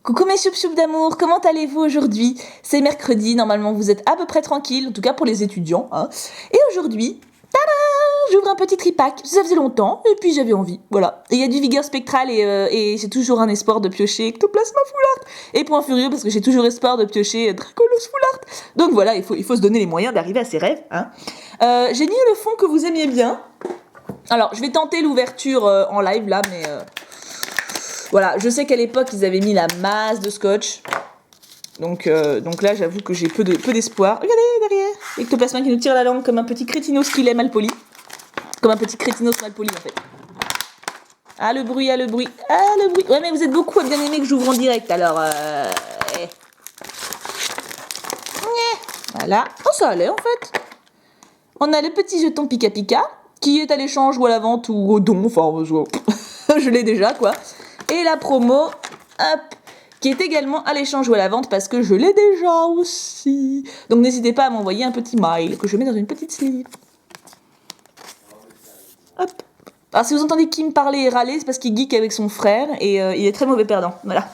Coucou mes choup-choup d'amour, comment allez-vous aujourd'hui? C'est mercredi, normalement vous êtes à peu près tranquille, en tout cas pour les étudiants. Hein. Et aujourd'hui, tadam, j'ouvre un petit tripack, ça faisait longtemps, et puis j'avais envie, voilà. Et il y a du Vigueur Spectral et j'ai toujours un espoir de piocher Ectoplasma Full Art. Et Point Furieux parce que j'ai toujours espoir de piocher Dracolos Full Art. Donc voilà, il faut se donner les moyens d'arriver à ses rêves. Hein. J'ai mis le fond que vous aimiez bien. Alors, je vais tenter l'ouverture en live là, mais... Voilà, je sais qu'à l'époque, ils avaient mis la masse de scotch. Donc là, j'avoue que j'ai peu d'espoir. Regardez, derrière, Ectoplasma qui nous tire la langue comme un petit crétinos qu'il est mal poli. Comme un petit crétinos mal poli, en fait. Ah, le bruit, ah, le bruit, ah, le bruit. Ouais, mais vous êtes beaucoup à bien aimer que j'ouvre en direct, alors... Voilà. Oh, ça allait, en fait. On a le petit jeton Pika Pika, qui est à l'échange ou à la vente ou au don. Enfin, je l'ai déjà, quoi. Et la promo, hop, qui est également à l'échange ou à la vente parce que je l'ai déjà aussi. Donc n'hésitez pas à m'envoyer un petit mail que je mets dans une petite sleeve. Hop. Alors si vous entendez Kim parler et râler, c'est parce qu'il geek avec son frère et il est très mauvais perdant. Voilà.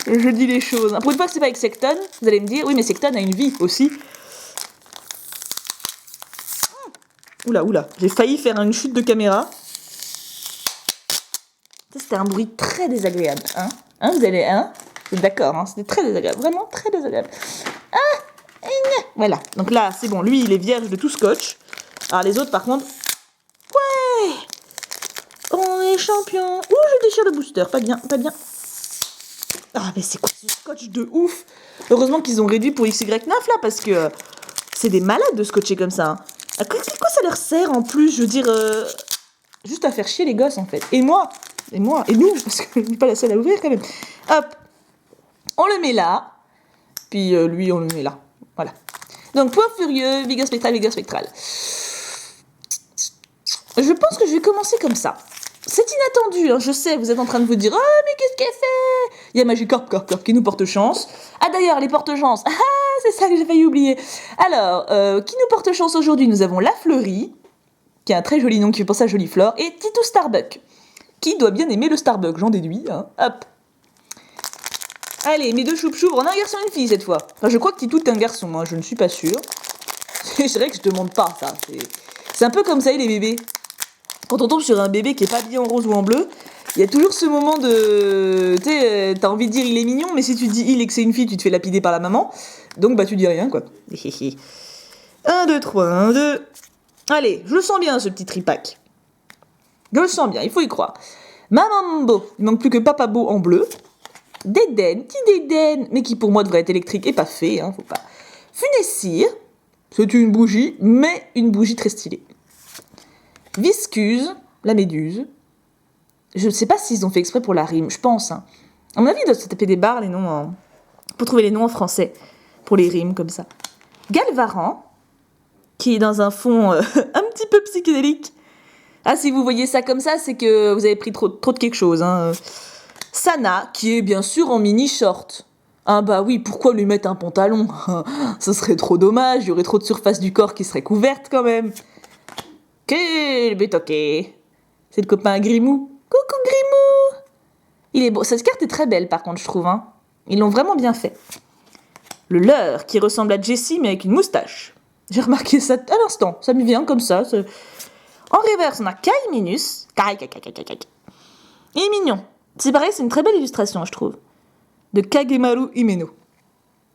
Je dis les choses. Pour une fois que c'est pas avec Secton, vous allez me dire, oui mais Secton a une vie aussi. Oula, j'ai failli faire une chute de caméra. C'était un bruit très désagréable, hein, vous allez, vous êtes d'accord, c'était très désagréable, vraiment très désagréable. Voilà, donc là, c'est bon, lui, il est vierge de tout scotch. Alors les autres, par contre, ouais, on est champion. Ouh, je déchire le booster, pas bien. Ah, mais c'est quoi ce scotch de ouf? Heureusement qu'ils ont réduit pour XY9, là, parce que c'est des malades de scotcher comme ça. À quoi ça leur sert, en plus, je veux dire, juste à faire chier les gosses, en fait. Et moi, et nous, parce que je ne suis pas la seule à l'ouvrir quand même. Hop, on le met là, puis lui, on le met là. Voilà. Donc, Point Furieux, Vigueur Spectral. Je pense que je vais commencer comme ça. C'est inattendu, je sais, vous êtes en train de vous dire « Oh, mais qu'est-ce qu'elle fait ?» Il y a Magikarp qui nous porte chance. Ah, d'ailleurs, les porte-chance. Ah, c'est ça que j'ai failli oublier. Alors, qui nous porte chance aujourd'hui? Nous avons La Fleurie, qui a un très joli nom qui fait penser à Jolie Flore, et Titou Starbuck. Qui doit bien aimer le Starbucks, j'en déduis. Hop. Allez, mes deux choup-choups, on a un garçon et une fille cette fois. Enfin, je crois que Titou est un garçon, je ne suis pas sûre. C'est vrai que je demande pas ça. C'est un peu comme ça, les bébés. Quand on tombe sur un bébé qui est pas habillé en rose ou en bleu, il y a toujours ce moment de... Tu sais, t'as envie de dire il est mignon, mais si tu dis il et que c'est une fille, tu te fais lapider par la maman. Donc, tu dis rien, quoi. 1, 2, 3, 1, 2... Allez, je le sens bien, ce petit tripack. Je le sens bien, il faut y croire. Mamambo, il manque plus que Papa Beau en bleu. Dédène, petit Dédène, mais qui pour moi devrait être électrique et pas fait, faut pas. Funessire, c'est une bougie, mais une bougie très stylée. Viscuse, la méduse. Je ne sais pas s'ils ont fait exprès pour la rime, je pense. À mon avis, ils doivent se taper des barres, les noms pour trouver les noms en français, pour les rimes comme ça. Galvaran, qui est dans un fond un petit peu psychédélique. Ah, si vous voyez ça comme ça, c'est que vous avez pris trop de quelque chose. Sana, qui est bien sûr en mini-short. Ah bah oui, pourquoi lui mettre un pantalon? Ce serait trop dommage, il y aurait trop de surface du corps qui serait couverte quand même. Quel bétoqué. C'est le copain Grimou. Coucou Grimou. Il est beau, cette carte est très belle par contre, je trouve. Ils l'ont vraiment bien fait. Le leurre, qui ressemble à Jessie mais avec une moustache. J'ai remarqué ça à l'instant, ça me vient comme ça. En reverse, on a Kai Minus. Il est mignon. C'est pareil, c'est une très belle illustration, je trouve. De Kagemaru Himeno.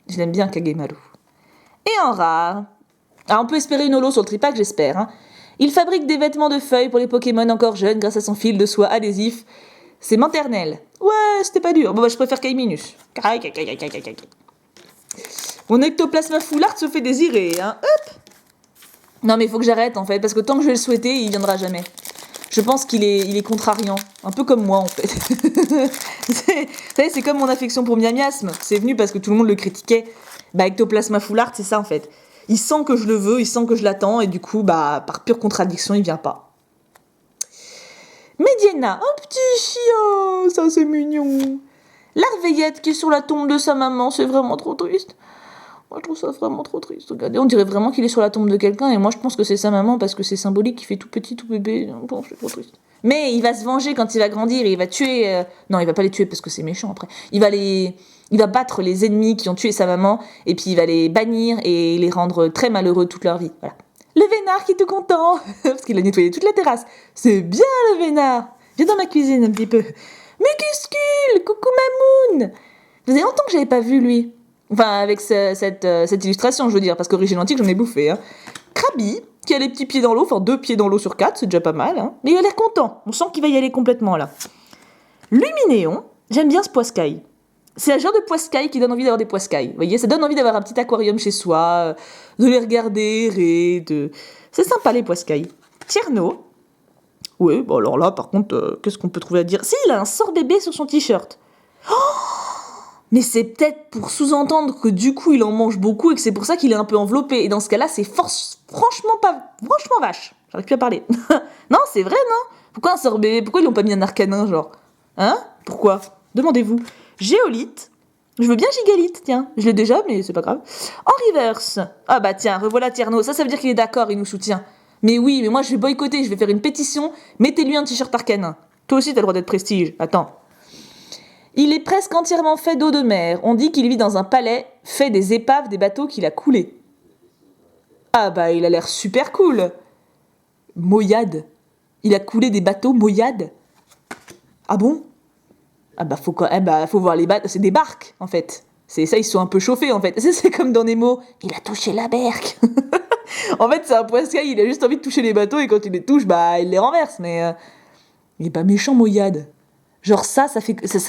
Je l'aime bien, Kagemaru. Et en rare... Alors, on peut espérer une holo sur le tripack, j'espère. Il fabrique des vêtements de feuilles pour les Pokémon encore jeunes grâce à son fil de soie adhésif. C'est maternel. Ouais, c'était pas dur. Bon, je préfère Kai Minus. Mon Ectoplasma Full Art se fait désirer, Hop. Non, mais il faut que j'arrête, en fait, parce que tant que je vais le souhaiter, il viendra jamais. Je pense qu'il est contrariant. Un peu comme moi, en fait. Vous savez, c'est comme mon affection pour Miamiasme. C'est venu parce que tout le monde le critiquait. Ectoplasma Full Art, c'est ça, en fait. Il sent que je le veux, il sent que je l'attends, et du coup, par pure contradiction, il vient pas. Mediena, un petit chien, ça c'est mignon. L'Arveillette qui est sur la tombe de sa maman, c'est vraiment trop triste. Moi, je trouve ça vraiment trop triste. Regardez, on dirait vraiment qu'il est sur la tombe de quelqu'un, et moi, je pense que c'est sa maman, parce que c'est symbolique, il fait tout petit, tout bébé. Bon, c'est trop triste. Mais il va se venger quand il va grandir, et il va tuer... Non, il va pas les tuer, parce que c'est méchant, après. Il va battre les ennemis qui ont tué sa maman, et puis il va les bannir, et les rendre très malheureux toute leur vie. Voilà. Le vénard qui est tout content, parce qu'il a nettoyé toute la terrasse. C'est bien, le vénard. Viens dans ma cuisine, un petit peu. Mucuscule, coucou Mamoun. Ça faisait longtemps que j'avais pas vu, lui. Enfin, avec cette illustration, je veux dire, parce qu'Origine Antique, j'en ai bouffé. Hein. Krabi, qui a les petits pieds dans l'eau, enfin 2 pieds dans l'eau sur 4, c'est déjà pas mal. Hein. Mais il a l'air content, on sent qu'il va y aller complètement, là. Luminéon, j'aime bien ce poiscaille. C'est le genre de poiscaille qui donne envie d'avoir des poiscailles. Vous voyez, ça donne envie d'avoir un petit aquarium chez soi, de les regarder, C'est sympa, les poiscailles. Tierno. Oui, bon alors là, par contre, qu'est-ce qu'on peut trouver à dire? Si, il a un sort bébé sur son t-shirt. Mais c'est peut-être pour sous-entendre que du coup il en mange beaucoup et que c'est pour ça qu'il est un peu enveloppé. Et dans ce cas-là, c'est franchement vache. J'arrive plus à parler. Non, c'est vrai, non? Pourquoi un sort bébé? Pourquoi ils l'ont pas mis un arcanin, genre? Hein? Pourquoi? Demandez-vous. Géolite. Je veux bien gigalite, tiens. Je l'ai déjà, mais c'est pas grave. En reverse. Ah bah tiens, revoilà Tierno. Ça veut dire qu'il est d'accord, il nous soutient. Mais oui, mais moi je vais boycotter, je vais faire une pétition. Mettez-lui un t-shirt arcanin. Toi aussi t'as le droit d'être prestige. Attends. Il est presque entièrement fait d'eau de mer. On dit qu'il vit dans un palais fait des épaves des bateaux qu'il a coulés. Ah bah il a l'air super cool. Moyade. Il a coulé des bateaux Moyade. Ah bon? Ah bah faut voir les bateaux. C'est des barques en fait. C'est ça, ils sont un peu chauffés en fait. C'est comme dans Nemo. Il a touché la berque. En fait c'est un poiscaille, il a juste envie de toucher les bateaux et quand il les touche, bah il les renverse. Mais il est pas méchant Moyade. Genre ça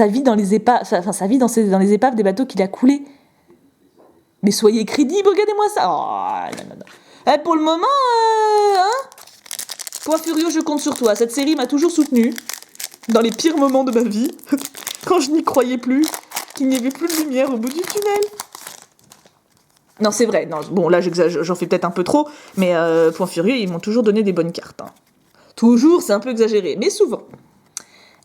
vit dans les épaves, ça vit dans les épaves des bateaux qu'il a coulés. Mais soyez crédibles, regardez-moi ça. Oh, non. Pour le moment, hein? Point Furieux, je compte sur toi. Cette série m'a toujours soutenue dans les pires moments de ma vie, quand je n'y croyais plus, qu'il n'y avait plus de lumière au bout du tunnel. Non, c'est vrai. Non, bon, là, j'en fais peut-être un peu trop, mais Point Furieux, ils m'ont toujours donné des bonnes cartes. Hein. Toujours, c'est un peu exagéré, mais souvent.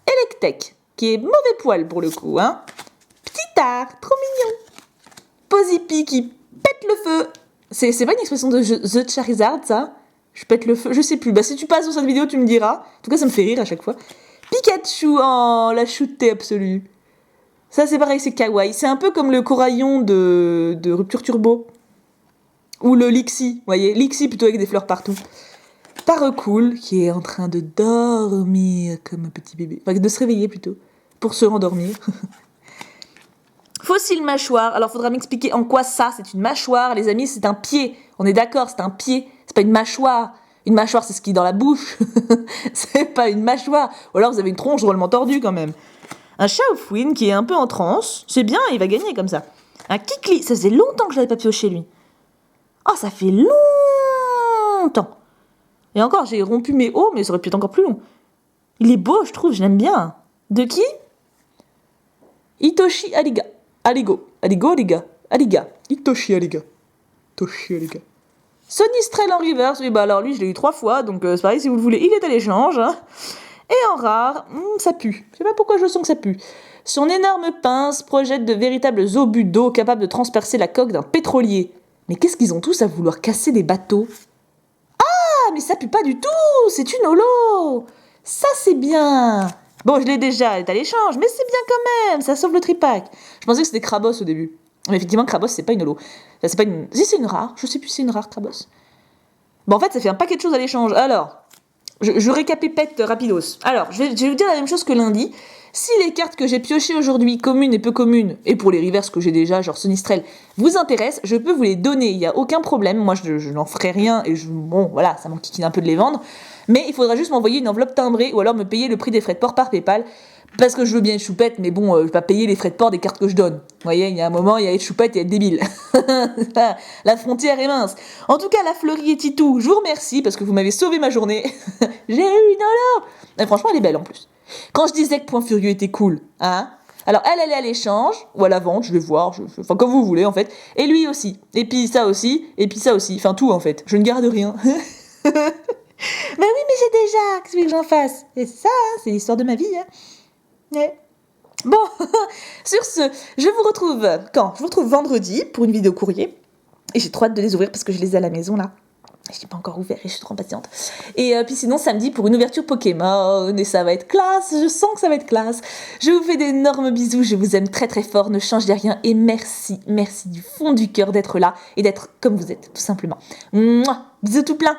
Electek, qui est mauvais poil pour le coup, hein. Petit art, trop mignon. Posipi qui pète le feu. C'est pas une expression de The Charizard, ça? Je pète le feu, je sais plus. Bah si tu passes sur cette vidéo, tu me diras. En tout cas, ça me fait rire à chaque fois. Pikachu, oh, la shootée absolue. Ça, c'est pareil, c'est kawaii. C'est un peu comme le coraillon de Rupture Turbo. Ou le Lixie, vous voyez. Lixie plutôt avec des fleurs partout. Paracool, qui est en train de dormir comme un petit bébé. Enfin, de se réveiller plutôt, pour se rendormir. Fossile mâchoire. Alors, faudra m'expliquer en quoi ça, c'est une mâchoire. Les amis, c'est un pied. On est d'accord, c'est un pied. C'est pas une mâchoire. Une mâchoire, c'est ce qui est dans la bouche. C'est pas une mâchoire. Ou alors, vous avez une tronche drôlement tordue, quand même. Un Chaofouine qui est un peu en transe. C'est bien, il va gagner comme ça. Un Kikli. Ça faisait longtemps que je l'avais pas pioché, lui. Oh, ça fait longtemps. Et encore, j'ai rompu mes os, mais ça aurait pu être encore plus long. Il est beau, je trouve, je l'aime bien. De qui? Hitoshi Aliga. Aligo. Hitoshi Aliga. Sonistrel en reverse. Oui, bah alors lui, je l'ai eu 3 fois, donc c'est pareil, si vous le voulez, il est à l'échange. Hein. Et en rare, ça pue. Je sais pas pourquoi je sens que ça pue. Son énorme pince projette de véritables obus d'eau capables de transpercer la coque d'un pétrolier. Mais qu'est-ce qu'ils ont tous à vouloir casser des bateaux? Ah, mais ça pue pas du tout. C'est une holo. Ça, c'est bien. Bon, je l'ai déjà, elle est à l'échange, mais c'est bien quand même. Ça sauve le tripack. Je pensais que c'était Krabos au début. Mais effectivement, Krabos, c'est pas une holo. C'est pas une... Si, c'est une rare. Je sais plus si c'est une rare, Krabos. Bon, en fait, ça fait un paquet de choses à l'échange. Alors, je récapépète rapidos. Alors, je vais vous dire la même chose que lundi. Si les cartes que j'ai piochées aujourd'hui, communes et peu communes, et pour les reverses que j'ai déjà, genre Sonistrel, vous intéressent, je peux vous les donner, il n'y a aucun problème. Moi, je n'en ferai rien, et bon, voilà, ça m'enquiquine un peu de les vendre. Mais il faudra juste m'envoyer une enveloppe timbrée, ou alors me payer le prix des frais de port par PayPal, parce que je veux bien être choupette, mais bon, je vais pas payer les frais de port des cartes que je donne. Vous voyez, il y a un moment, il y a être choupette et être débile. La frontière est mince. En tout cas, la fleurie et Titou, je vous remercie, parce que vous m'avez sauvé ma journée. J'ai eu une holo. Et franchement, elle est belle en plus. Quand je disais que Point Furieux était cool, hein. Alors elle est à l'échange, ou à la vente, je vais voir, enfin comme vous voulez en fait. Et lui aussi, et puis ça aussi, enfin tout en fait. Je ne garde rien. Bah oui, mais j'ai déjà, qu'est-ce que tu veux que j'en fasse? Et ça, c'est l'histoire de ma vie, hein. Ouais. Bon, sur ce, je vous retrouve quand? Je vous retrouve vendredi pour une vidéo courrier. Et j'ai trop hâte de les ouvrir parce que je les ai à la maison là. Je n'ai pas encore ouvert et je suis trop impatiente. Et puis sinon, samedi, pour une ouverture Pokémon, et ça va être classe, je sens que ça va être classe. Je vous fais d'énormes bisous, je vous aime très très fort, ne changez rien, et merci du fond du cœur d'être là, et d'être comme vous êtes, tout simplement. Mouah, bisous tout plein.